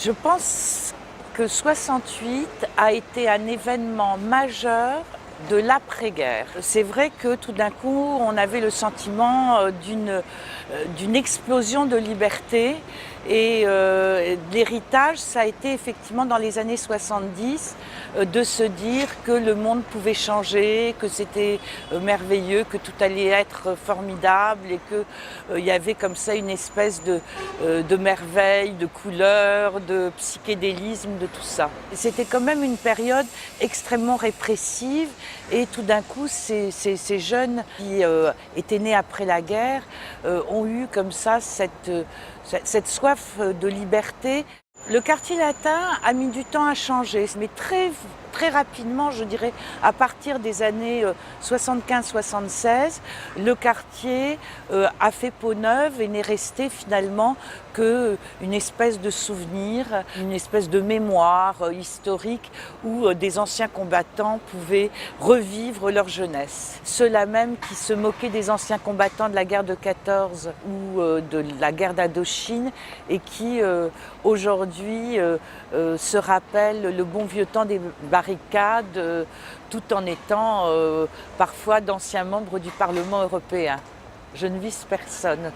Je pense que 68 a été un événement majeur de l'après-guerre. C'est vrai que tout d'un coup, on avait le sentiment d'une explosion de liberté et l'héritage, ça a été effectivement dans les années 70 de se dire que le monde pouvait changer, que c'était merveilleux, que tout allait être formidable et qu'il y avait comme ça une espèce de merveille, de couleurs, de psychédélisme, de tout ça. C'était quand même une période extrêmement répressive et tout d'un coup, ces jeunes qui étaient nés après la guerre ont eu comme ça cette soif de liberté. Le quartier latin a mis du temps à changer, mais très rapidement, je dirais, à partir des années 75-76, le quartier a fait peau neuve et n'est resté finalement qu'une espèce de souvenir, une espèce de mémoire historique où des anciens combattants pouvaient revivre leur jeunesse. Ceux-là même qui se moquaient des anciens combattants de la guerre de 14 ou de la guerre d'Indochine et qui aujourd'hui se rappellent le bon vieux temps des barricades tout en étant parfois d'anciens membres du Parlement européen. Je ne vise personne.